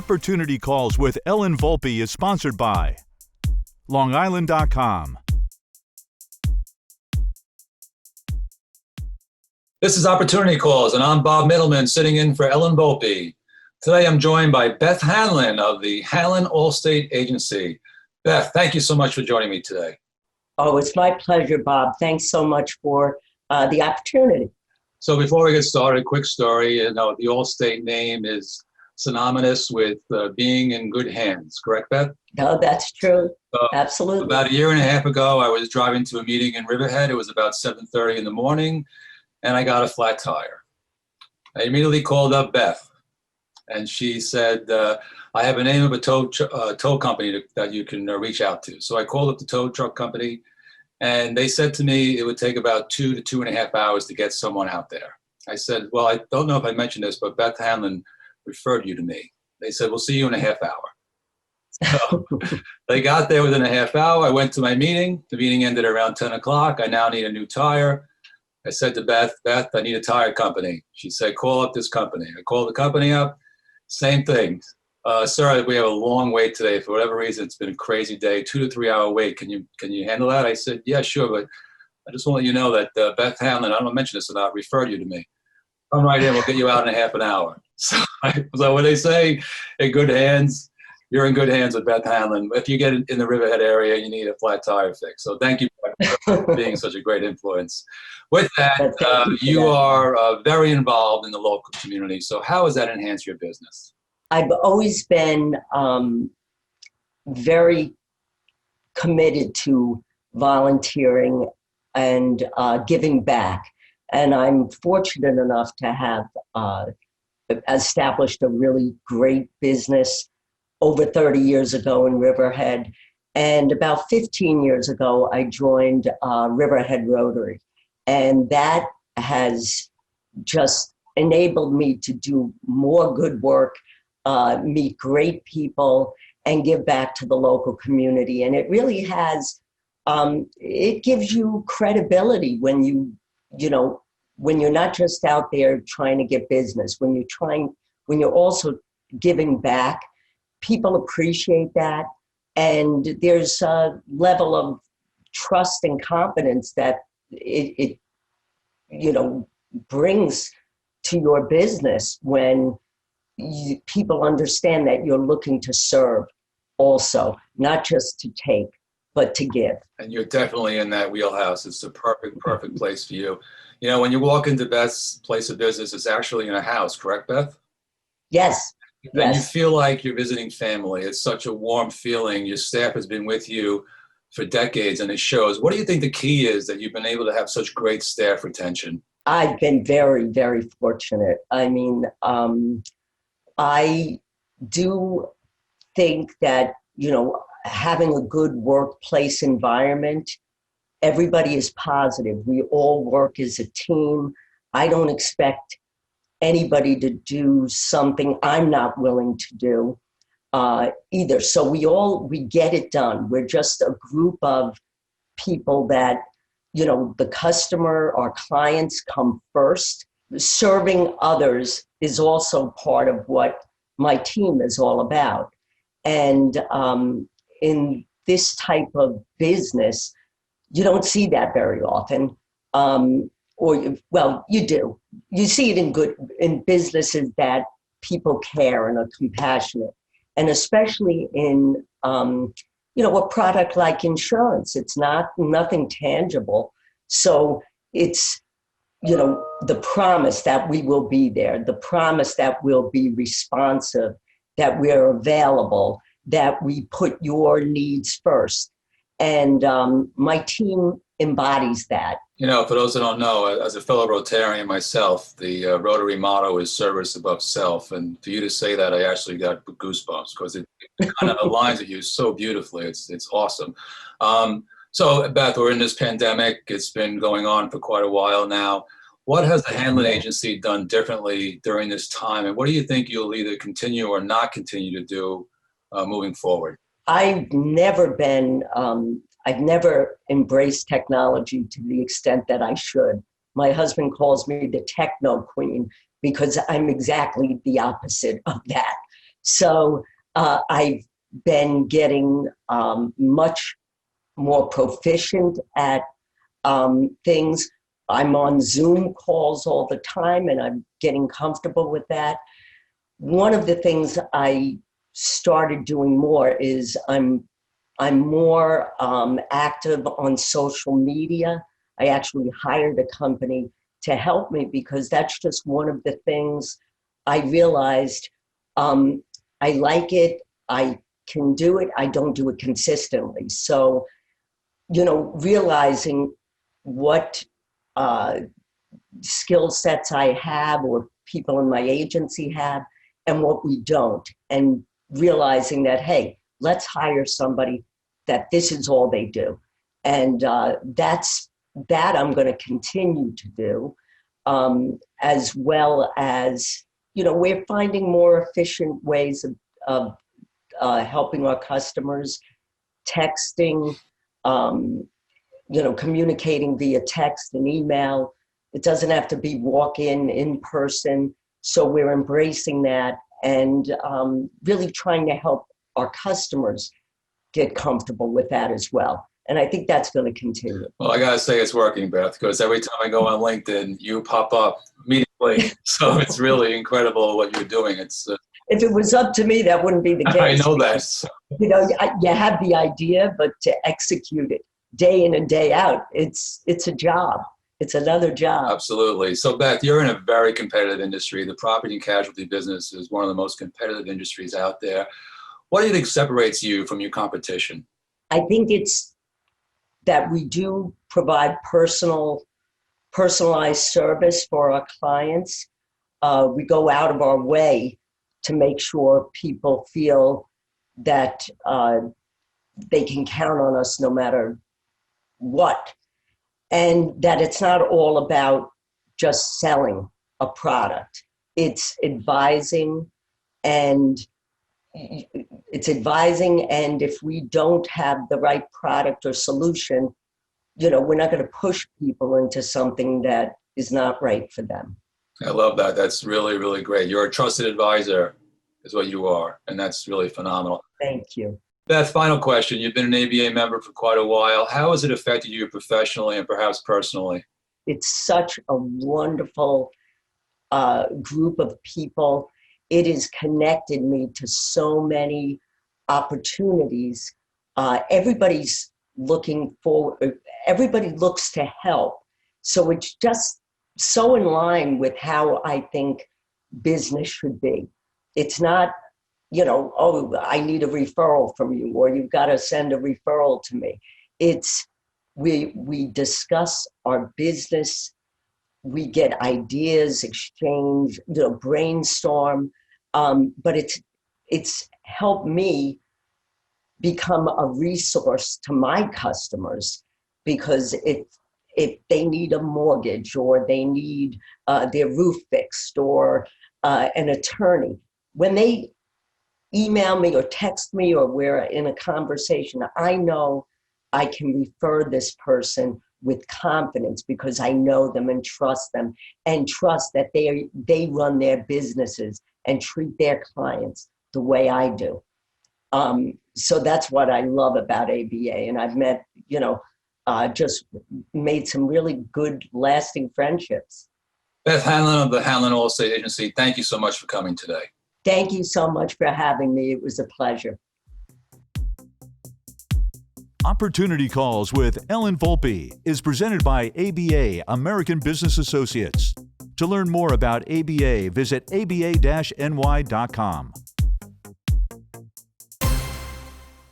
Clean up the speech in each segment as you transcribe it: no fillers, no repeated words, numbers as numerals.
Opportunity Calls with Ellen Volpe is sponsored by LongIsland.com. This is Opportunity Calls, and I'm Bob Mittleman sitting in for Ellen Volpe. Today I'm joined by Beth Hanlon of the Hanlon Allstate Agency. Beth, thank you so much for joining me today. Oh, it's my pleasure, Bob. Thanks so much for the opportunity. So before we get started, a quick story. The Allstate name is synonymous with being in good hands, correct, Beth? No, that's true. Absolutely. About a year and a half ago, I was driving to a meeting in Riverhead. It was about 7:30 in the morning, and I got a flat tire. I immediately called up Beth, and she said, I have a name of a tow company that you can reach out to. So I called up the tow truck company, and they said to me it would take about 2 to 2.5 hours to get someone out there. I said, well, I don't know if I mentioned this, but Beth Hanlon referred you to me. They said, we'll see you in a half hour. So they got there within a half hour. I went to my meeting. The meeting ended around 10 o'clock. I now need a new tire. I said to Beth, I need a tire company. She said, call up this company. I called the company up. Same thing. Sir, we have a long wait today. For whatever reason, it's been a crazy day, 2 to 3 hour wait. Can you handle that? I said, yeah, sure. But I just want to let you know that Beth Hanlon, I don't mention this or not, referred you to me. Come right in. We'll get you out in a half an hour. So when they say in good hands, you're in good hands with Beth Hanlon. If you get in the Riverhead area, you need a flat tire fix. So thank you for being such a great influence. With that, you are very involved in the local community. So how has that enhanced your business? I've always been very committed to volunteering and giving back. And I'm fortunate enough to have established a really great business over 30 years ago in Riverhead. And about 15 years ago, I joined Riverhead Rotary. And that has just enabled me to do more good work, meet great people, and give back to the local community. And it really has, it gives you credibility when when you're not just out there trying to get business, when you're also giving back, people appreciate that. And there's a level of trust and confidence that it brings to your business when people understand that you're looking to serve also, not just to take, but to give. And you're definitely in that wheelhouse. It's the perfect place for you. When you walk into Beth's place of business, it's actually in a house, correct, Beth? Yes. And you feel like you're visiting family. It's such a warm feeling. Your staff has been with you for decades, and it shows. What do you think the key is that you've been able to have such great staff retention? I've been very, very fortunate. I mean, I do think that, having a good workplace environment, everybody is positive. We all work as a team. I don't expect anybody to do something I'm not willing to do either. So we get it done. We're just a group of people that, the customer, our clients come first. Serving others is also part of what my team is all about. And in this type of business, you don't see that very often. You do. You see it in businesses that people care and are compassionate. And especially in, a product like insurance, it's nothing tangible. So it's, the promise that we will be there, the promise that we'll be responsive, that we're available, that we put your needs first. And my team embodies that. For those that don't know, as a fellow Rotarian myself, the Rotary motto is service above self. And for you to say that, I actually got goosebumps because it kind of aligns with you so beautifully. It's awesome. So, Beth, we're in this pandemic. It's been going on for quite a while now. What has the Hanlon Agency done differently during this time? And what do you think you'll either continue or not continue to do moving forward? I've never embraced technology to the extent that I should. My husband calls me the techno queen because I'm exactly the opposite of that. So I've been getting much more proficient at things. I'm on Zoom calls all the time, and I'm getting comfortable with that. One of the things I started doing more is I'm more active on social media. I actually hired a company to help me because that's just one of the things I realized. I like it. I can do it. I don't do it consistently. So, realizing what skill sets I have or people in my agency have and what we don't, and realizing that, hey, let's hire somebody that this is all they do. And that I'm going to continue to do, as well as, we're finding more efficient ways of helping our customers, texting, communicating via text and email. It doesn't have to be in person. So we're embracing that and really trying to help our customers get comfortable with that as well. And I think that's going to continue. Well, I got to say it's working, Beth, because every time I go on LinkedIn, you pop up immediately. So it's really incredible what you're doing. It's if it was up to me, that wouldn't be the case. I know that. You have the idea, but to execute it day in and day out, it's a job. It's another job. Absolutely. So Beth, you're in a very competitive industry. The property and casualty business is one of the most competitive industries out there. What do you think separates you from your competition? I think it's that we do provide personalized service for our clients. We go out of our way to make sure people feel that they can count on us no matter what. And that it's not all about just selling a product. It's advising, and if we don't have the right product or solution, we're not going to push people into something that is not right for them. I love that. That's really, really great. You're a trusted advisor is what you are, and that's really phenomenal. Thank you. Beth, final question. You've been an ABA member for quite a while. How has it affected you professionally and perhaps personally? It's such a wonderful group of people. It has connected me to so many opportunities. Everybody's looking forward. Everybody looks to help. So it's just so in line with how I think business should be. It's not, oh, I need a referral from you, or you've got to send a referral to me. It's we discuss our business, we get ideas, exchange, brainstorm. But it's helped me become a resource to my customers, because if they need a mortgage, or they need their roof fixed, or an attorney, when they email me or text me, or we're in a conversation, I know I can refer this person with confidence because I know them and trust them, and trust that they run their businesses and treat their clients the way I do. So that's what I love about ABA. And I've met, just made some really good, lasting friendships. Beth Hanlon of the Hanlon All Estate Agency, thank you so much for coming today. Thank you so much for having me. It was a pleasure. Opportunity Calls with Ellen Volpe is presented by ABA, American Business Associates. To learn more about ABA, visit aba-ny.com.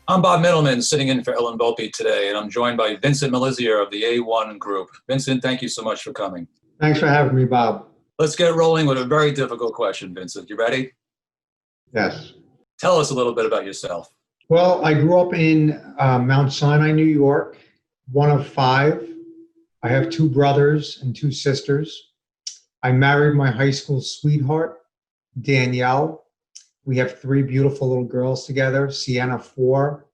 I'm Bob Mittleman, sitting in for Ellen Volpe today, and I'm joined by Vincent Malizia of the A1 Group. Vincent, thank you so much for coming. Thanks for having me, Bob. Let's get rolling with a very difficult question, Vincent. You ready? Yes. Tell us a little bit about yourself. Well, I grew up in Mount Sinai, New York, one of 5. I have 2 brothers and 2 sisters. I married my high school sweetheart, Danielle. We have 3 beautiful little girls together, Sienna 4,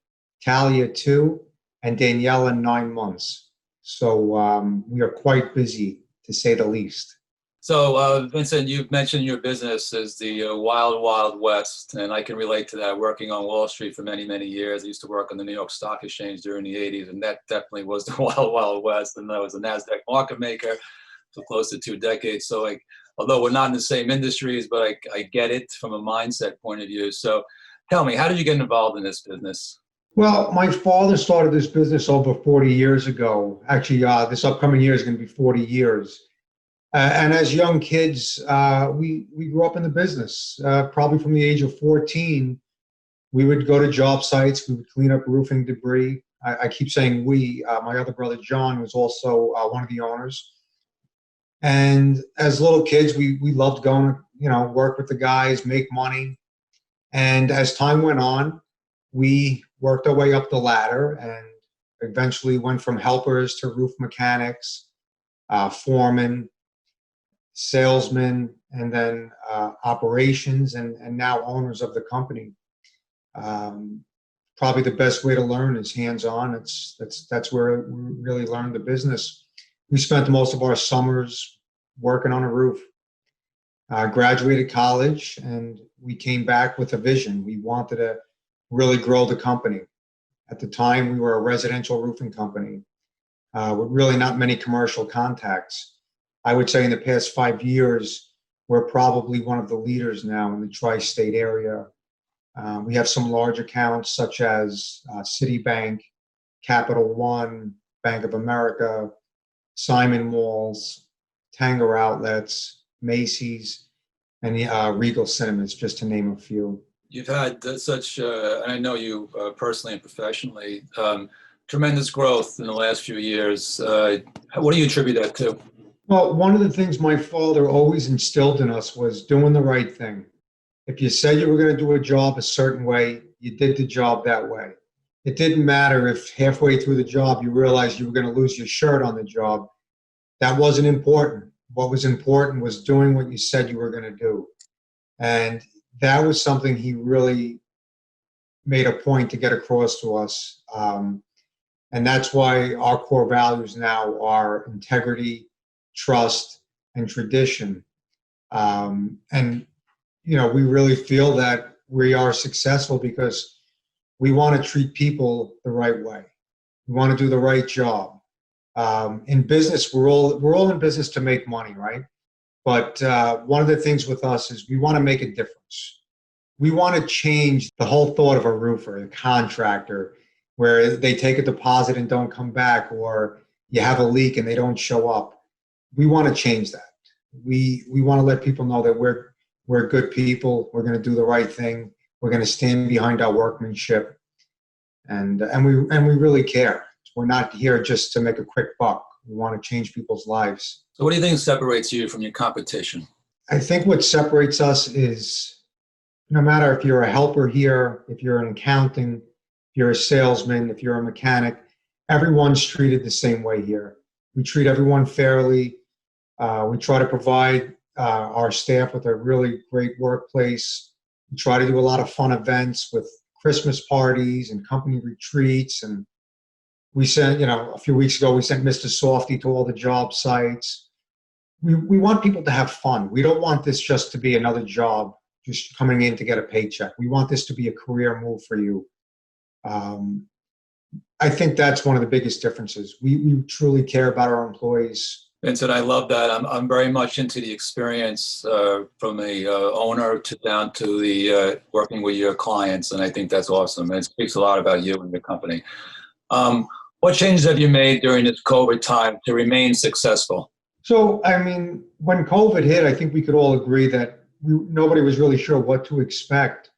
Talia 2, and Danielle 9 months. So we are quite busy, to say the least. So, Vincent, you've mentioned your business is the wild, wild west, and I can relate to that. Working on Wall Street for many, many years, I used to work on the New York Stock Exchange during the '80s, and that definitely was the wild, wild west. And I was a Nasdaq market maker for close to 2 decades. So, although we're not in the same industries, but I get it from a mindset point of view. So, tell me, how did you get involved in this business? Well, my father started this business over 40 years ago. Actually, this upcoming year is going to be 40 years. And as young kids, we grew up in the business. Probably from the age of 14, we would go to job sites. We would clean up roofing debris. I keep saying we. My other brother, John, was also one of the owners. And as little kids, we loved going to, work with the guys, make money. And as time went on, we worked our way up the ladder and eventually went from helpers to roof mechanics, foremen, salesmen, and then operations, and now owners of the company. Probably the best way to learn is hands-on. That's where we really learned the business. We spent most of our summers working on a roof. Graduated college, and we came back with a vision. We wanted to really grow the company. At the time, we were a residential roofing company with really not many commercial contacts. I would say in the past 5 years, we're probably one of the leaders now in the tri-state area. We have some large accounts such as Citibank, Capital One, Bank of America, Simon Malls, Tanger Outlets, Macy's, and the Regal Cinemas, just to name a few. You've had such, and I know you personally and professionally, tremendous growth in the last few years. What do you attribute that to? Well, one of the things my father always instilled in us was doing the right thing. If you said you were going to do a job a certain way, you did the job that way. It didn't matter if halfway through the job you realized you were going to lose your shirt on the job. That wasn't important. What was important was doing what you said you were going to do. And that was something he really made a point to get across to us. And that's why our core values now are integrity, trust, and tradition. And, we really feel that we are successful because we want to treat people the right way. We want to do the right job. In business, we're all in business to make money, right? But one of the things with us is we want to make a difference. We want to change the whole thought of a roofer, a contractor, where they take a deposit and don't come back, or you have a leak and they don't show up. We want to change that. We want to let people know that we're good people. We're going to do the right thing. We're going to stand behind our workmanship, and we really care. We're not here just to make a quick buck. We want to change people's lives. So what do you think separates you from your competition? I think what separates us is no matter if you're a helper here, if you're an accountant, if you're a salesman, if you're a mechanic, everyone's treated the same way here. We treat everyone fairly. We try to provide our staff with a really great workplace. We try to do a lot of fun events with Christmas parties and company retreats. And we sent, a few weeks ago, we sent Mr. Softy to all the job sites. We want people to have fun. We don't want this just to be another job, just coming in to get a paycheck. We want this to be a career move for you. I think that's one of the biggest differences. We truly care about our employees. Vincent, I love that. I'm very much into the experience from the owner to down to the working with your clients, and I think that's awesome. And it speaks a lot about you and your company. What changes have you made during this COVID time to remain successful? So, when COVID hit, I think we could all agree that nobody was really sure what to expect.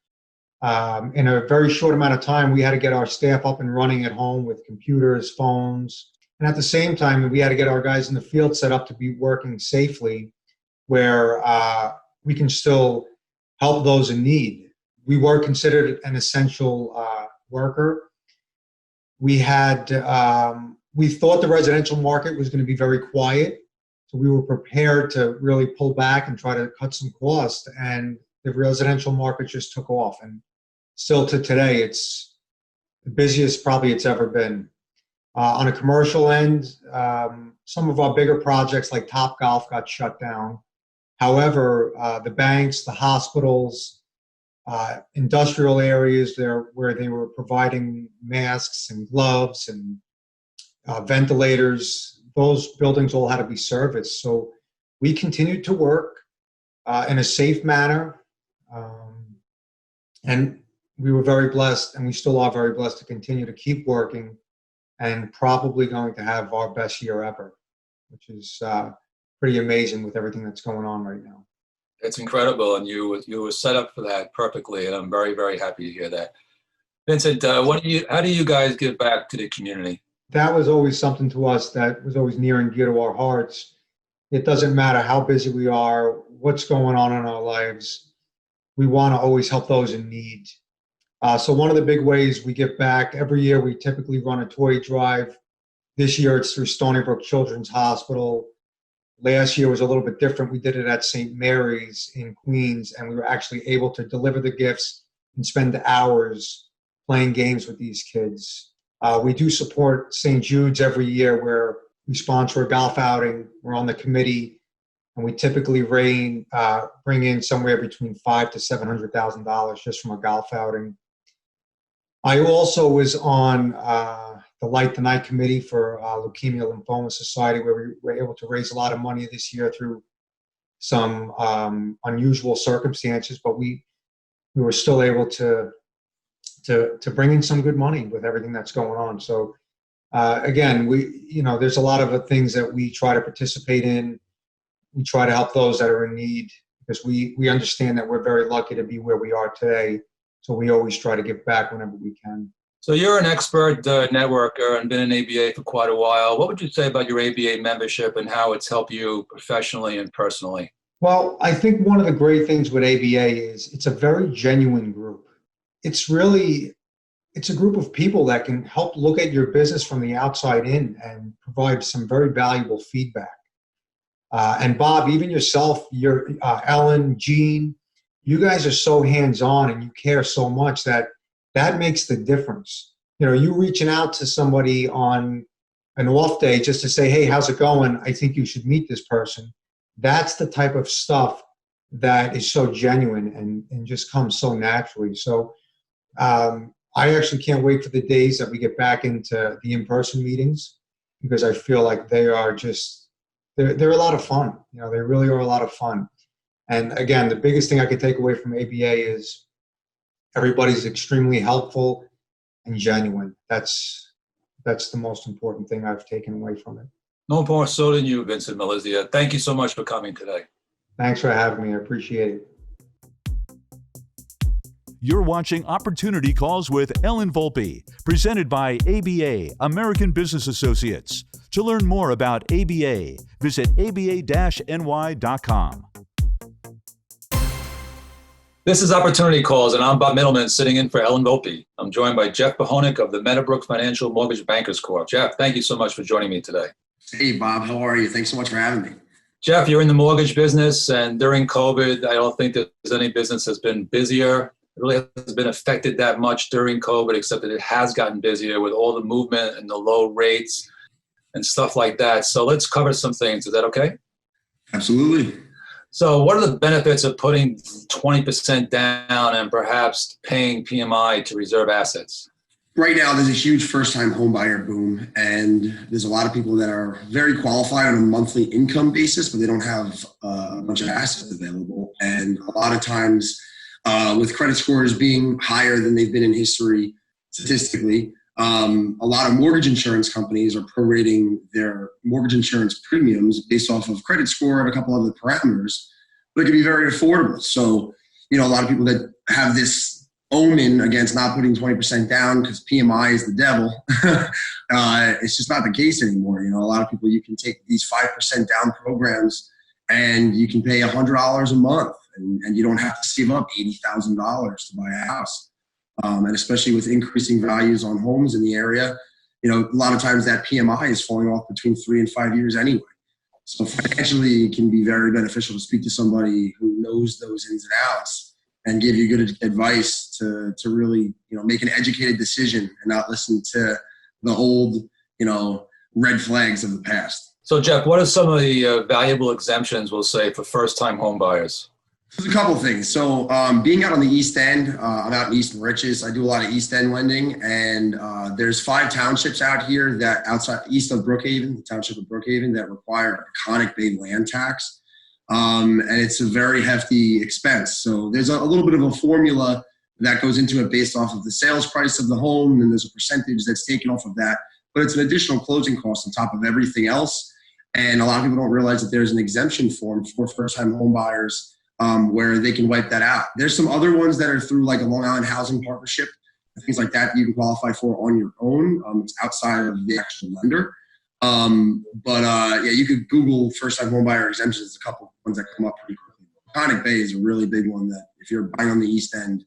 In a very short amount of time, we had to get our staff up and running at home with computers, phones. And at the same time, we had to get our guys in the field set up to be working safely where we can still help those in need. We were considered an essential worker. We thought the residential market was going to be very quiet. So we were prepared to really pull back and try to cut some costs. And the residential market just took off. And still to today, it's the busiest probably it's ever been. On a commercial end, some of our bigger projects like Topgolf got shut down. However, the banks, the hospitals, industrial areas there where they were providing masks and gloves and ventilators, those buildings all had to be serviced. So we continued to work in a safe manner. And we were very blessed, and we still are very blessed to continue to keep working, and probably going to have our best year ever, which is pretty amazing with everything that's going on right now. It's incredible, and you were set up for that perfectly, and I'm very, very happy to hear that. Vincent, how do you guys give back to the community? That was always something to us that was always near and dear to our hearts. It doesn't matter how busy we are, what's going on in our lives. We want to always help those in need. So one of the big ways we give back, every year we typically run a toy drive. This year it's through Stony Brook Children's Hospital. Last year was a little bit different. We did it at St. Mary's in Queens, and we were actually able to deliver the gifts and spend hours playing games with these kids. We do support St. Jude's every year, where we sponsor a golf outing. We're on the committee, and we typically bring in somewhere between $500,000 to $700,000 just from a golf outing. I also was on the Light the Night committee for Leukemia Lymphoma Society, where we were able to raise a lot of money this year through some unusual circumstances, but we were still able to bring in some good money with everything that's going on. So again, there's a lot of things that we try to participate in. We try to help those that are in need, because we understand that we're very lucky to be where we are today. So we always try to give back whenever we can. So you're an expert networker and been in ABA for quite a while. What would you say about your ABA membership and how it's helped you professionally and personally? Well, I think one of the great things with ABA is it's a very genuine group. It's a group of people that can help look at your business from the outside in and provide some very valuable feedback. And Bob, even yourself, Ellen, Jean, you guys are so hands-on and you care so much that makes the difference. You reaching out to somebody on an off day just to say, hey, how's it going? I think you should meet this person. That's the type of stuff that is so genuine and just comes so naturally. So I actually can't wait for the days that we get back into the in-person meetings, because I feel like they are they're a lot of fun. They really are a lot of fun. And again, the biggest thing I could take away from ABA is everybody's extremely helpful and genuine. That's the most important thing I've taken away from it. No more so than you, Vincent Malizia. Thank you so much for coming today. Thanks for having me. I appreciate it. You're watching Opportunity Calls with Ellen Volpe, presented by ABA, American Business Associates. To learn more about ABA, visit aba-ny.com. This is Opportunity Calls, and I'm Bob Mittleman, sitting in for Ellen Volpe. I'm joined by Jeff Behounek of the Meadowbrook Financial Mortgage Bankers Corp. Jeff, thank you so much for joining me today. Hey, Bob. How are you? Thanks so much for having me. Jeff, you're in the mortgage business, and during COVID, I don't think that there's any business that's been busier. It really hasn't been affected that much during COVID, except that it has gotten busier with all the movement and the low rates and stuff like that. So let's cover some things. Is that okay? Absolutely. So what are the benefits of putting 20% down and perhaps paying PMI to reserve assets? Right now, there's a huge first-time home buyer boom, and there's a lot of people that are very qualified on a monthly income basis, but they don't have a bunch of assets available. And a lot of times, with credit scores being higher than they've been in history statistically, a lot of mortgage insurance companies are prorating their mortgage insurance premiums based off of credit score and a couple other parameters, but it can be very affordable. So, a lot of people that have this omen against not putting 20% down because PMI is the devil, it's just not the case anymore. A lot of people, you can take these 5% down programs and you can pay $100 a month and you don't have to save up $80,000 to buy a house. And especially with increasing values on homes in the area, a lot of times that PMI is falling off between 3 and 5 years anyway. So financially, it can be very beneficial to speak to somebody who knows those ins and outs and give you good advice to really, make an educated decision and not listen to the old, red flags of the past. So Jeff, what are some of the valuable exemptions, we'll say, for first-time home buyers? There's a couple of things. So being out on the East End, I'm out in East Mauritius. I do a lot of East End lending, and there's 5 townships out here that outside east of Brookhaven, the township of Brookhaven, that require a Behounek Bay land tax. And it's a very hefty expense. So there's a little bit of a formula that goes into it based off of the sales price of the home, and there's a percentage that's taken off of that. But it's an additional closing cost on top of everything else. And a lot of people don't realize that there's an exemption form for first-time home buyers where they can wipe that out. There's some other ones that are through like a Long Island Housing Partnership, things like that you can qualify for on your own. It's outside of the actual lender. Yeah, you could Google first-time home buyer exemptions. There's a couple ones that come up pretty quickly. Behounek Bay is a really big one that if you're buying on the East End,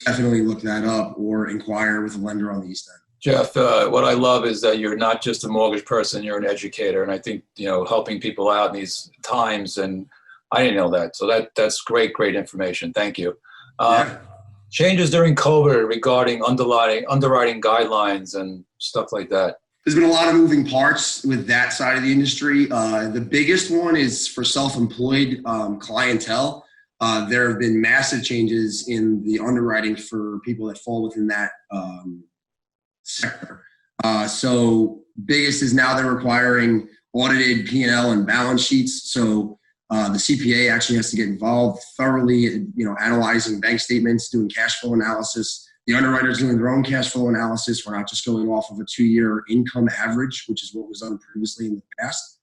definitely look that up or inquire with a lender on the East End. Jeff, what I love is that you're not just a mortgage person, you're an educator. And I think, helping people out in these times, and I didn't know that. So that's great information. Thank you. Changes during COVID regarding underwriting guidelines and stuff like that. There's been a lot of moving parts with that side of the industry. The biggest one is for self-employed clientele. There have been massive changes in the underwriting for people that fall within that sector. So biggest is now they're requiring audited P&L and balance sheets. So the CPA actually has to get involved thoroughly, analyzing bank statements, doing cash flow analysis. The underwriters doing their own cash flow analysis. We're not just going off of a 2-year income average, which is what was done previously in the past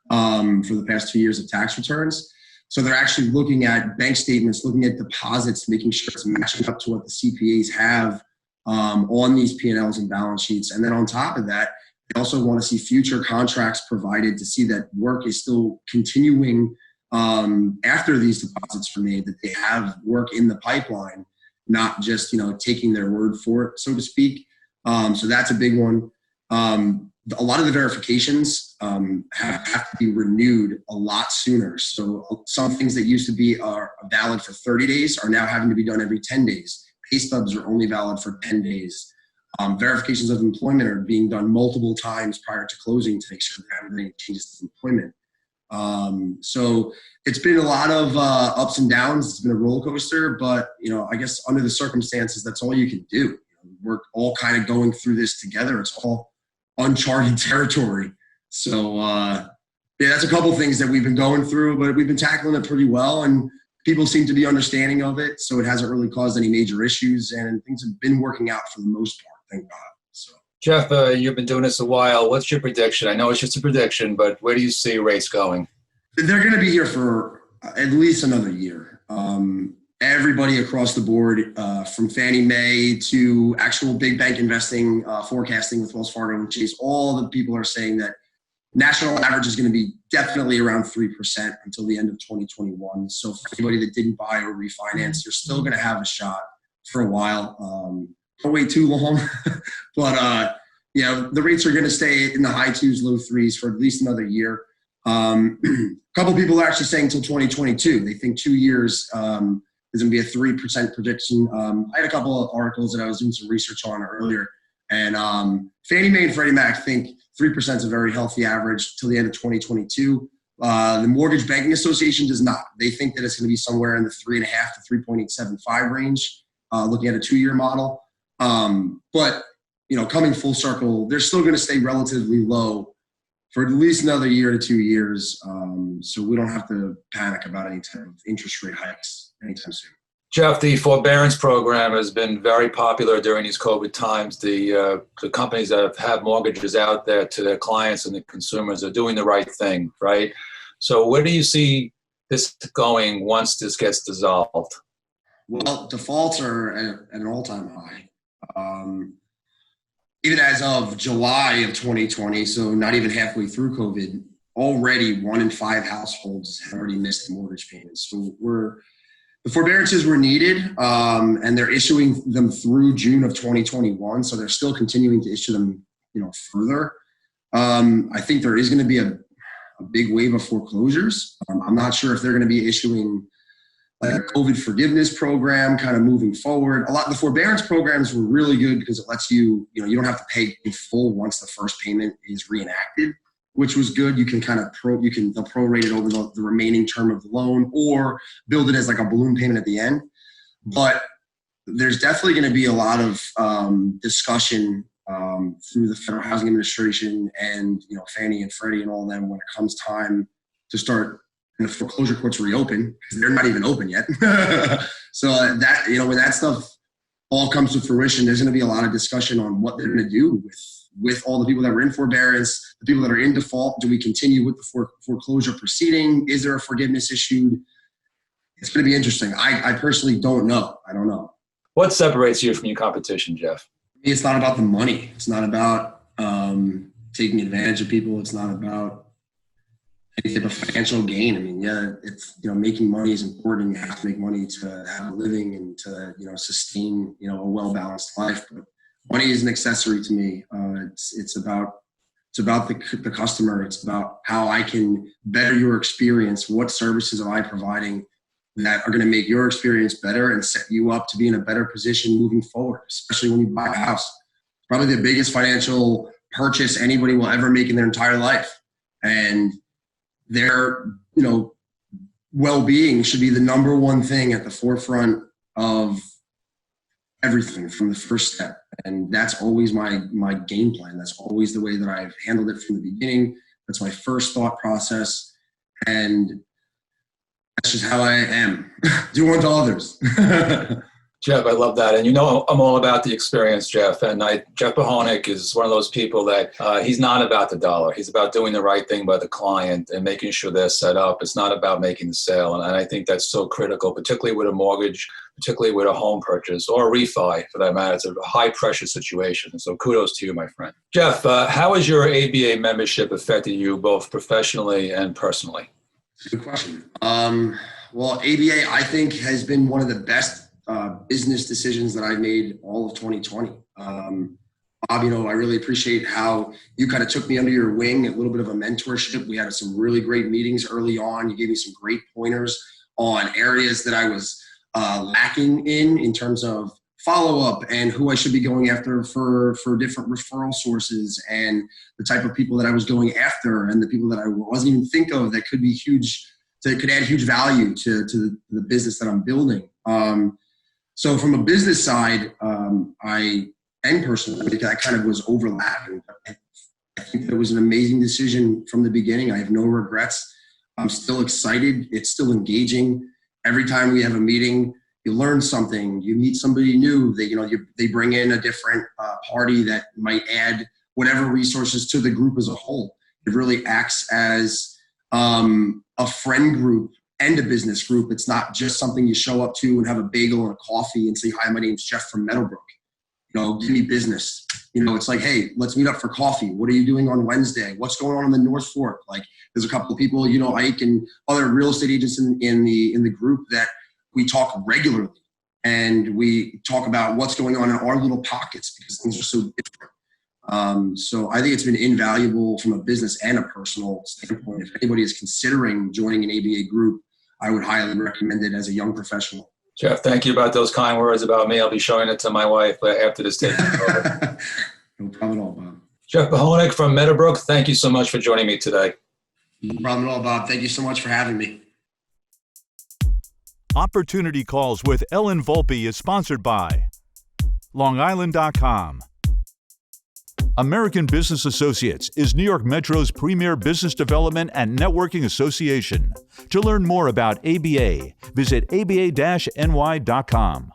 for the past 2 years of tax returns. So they're actually looking at bank statements, looking at deposits, making sure it's matching up to what the CPAs have on these P&Ls and balance sheets. And then on top of that, they also want to see future contracts provided to see that work is still continuing after these deposits are made, that they have work in the pipeline, not just, taking their word for it, so to speak. So that's a big one. A lot of the verifications have to be renewed a lot sooner. So some things that used to be are valid for 30 days are now having to be done every 10 days. Pay stubs are only valid for 10 days. Verifications of employment are being done multiple times prior to closing to make sure there haven't been any changes to employment. So it's been a lot of ups and downs. It's been a roller coaster, but I guess under the circumstances, that's all you can do. We're all kind of going through this together. It's all uncharted territory. So that's a couple of things that we've been going through, but we've been tackling it pretty well, and people seem to be understanding of it. So it hasn't really caused any major issues, and things have been working out for the most part, thank God. So. Jeff, you've been doing this a while. What's your prediction? I know it's just a prediction, but where do you see rates going? They're going to be here for at least another year. Everybody across the board, from Fannie Mae to actual big bank investing, forecasting with Wells Fargo and Chase, all the people are saying that national average is going to be definitely around 3% until the end of 2021. So for anybody that didn't buy or refinance, you're still going to have a shot for a while. Don't wait too long, but the rates are going to stay in the high 2s, low 3s for at least another year. A couple people are actually saying until 2022. They think 2 years is going to be a 3% prediction. I had a couple of articles that I was doing some research on earlier, and Fannie Mae and Freddie Mac think 3% is a very healthy average till the end of 2022. The Mortgage Banking Association does not. They think that it's going to be somewhere in the 3.5 to 3.875 range, looking at a 2-year model. But coming full circle, they're still going to stay relatively low for at least another year to 2 years. So we don't have to panic about any type of interest rate hikes anytime soon. Jeff, the forbearance program has been very popular during these COVID times. The companies that have mortgages out there to their clients and the consumers are doing the right thing, right? So where do you see this going once this gets dissolved? Well, defaults are at an all-time high. Even as of July of 2020, so not even halfway through COVID, already 1 in 5 households have already missed mortgage payments. So the forbearances were needed, and they're issuing them through June of 2021. So they're still continuing to issue them, further. I think there is going to be a big wave of foreclosures. I'm not sure if they're going to be issuing like a COVID forgiveness program kind of moving forward. A lot of the forbearance programs were really good because it lets you, you don't have to pay in full once the first payment is reenacted. which was good. You can kind of they'll prorate it over the remaining term of the loan, or build it as like a balloon payment at the end. But there's definitely going to be a lot of discussion through the Federal Housing Administration and, you know, Fannie and Freddie and all of them when it comes time to start and the foreclosure courts reopen, because they're not even open yet. So that, you know, when that stuff all comes to fruition, there's going to be a lot of discussion on what they're going to do with all the people that were in forbearance, the people that are in default. Do we continue with the foreclosure proceeding? Is there a forgiveness issued? It's going to be interesting. I personally don't know. I don't know. What separates you from your competition, Jeff? It's not about the money. It's not about taking advantage of people. It's not about any type of financial gain. I mean, yeah, it's, you know, making money is important. You have to make money to have a living and to, you know, sustain, you know, a well-balanced life. But money is an accessory to me. It's about the customer. It's about how I can better your experience. What services am I providing that are going to make your experience better and set you up to be in a better position moving forward, especially when you buy a house. It's probably the biggest financial purchase anybody will ever make in their entire life. And their, you know, well-being should be the number one thing at the forefront of everything from the first step. And that's always my game plan. That's always the way that I've handled it from the beginning. That's my first thought process. And that's just how I am. Do unto others. Jeff, I love that. And you know, I'm all about the experience, Jeff. And Jeff Behounek is one of those people that he's not about the dollar. He's about doing the right thing by the client and making sure they're set up. It's not about making the sale. And I think that's so critical, particularly with a mortgage, particularly with a home purchase or a refi for that matter. It's a high pressure situation. So kudos to you, my friend. Jeff, how has your ABA membership affected you both professionally and personally? Good question. Well, ABA, I think, has been one of the best business decisions that I've made all of 2020. Bob, you know, I really appreciate how you kind of took me under your wing, a little bit of a mentorship. We had some really great meetings early on. You gave me some great pointers on areas that I was lacking in terms of follow-up and who I should be going after for different referral sources and the type of people that I was going after and the people that I wasn't even think of that could be huge, that could add huge value to the business that I'm building. So from a business side, and personally, that kind of was overlapping. I think it was an amazing decision from the beginning. I have no regrets. I'm still excited. It's still engaging. Every time we have a meeting, you learn something. You meet somebody new. They bring in a different party that might add whatever resources to the group as a whole. It really acts as a friend group and a business group. It's not just something you show up to and have a bagel and a coffee and say, "Hi, my name's Jeff from Meadowbrook. You know, give me business." You know, it's like, "Hey, let's meet up for coffee. What are you doing on Wednesday? What's going on in the North Fork?" Like, there's a couple of people, you know, Ike and other real estate agents in the group that we talk regularly, and we talk about what's going on in our little pockets because things are so different. So I think it's been invaluable from a business and a personal standpoint. If anybody is considering joining an ABA group, I would highly recommend it as a young professional. Jeff, thank you about those kind words about me. I'll be showing it to my wife after this tape is over. No problem at all, Bob. Jeff Behounek from Meadowbrook, thank you so much for joining me today. No problem at all, Bob. Thank you so much for having me. Opportunity Calls with Ellen Volpe is sponsored by LongIsland.com. American Business Associates is New York Metro's premier business development and networking association. To learn more about ABA, visit aba-ny.com.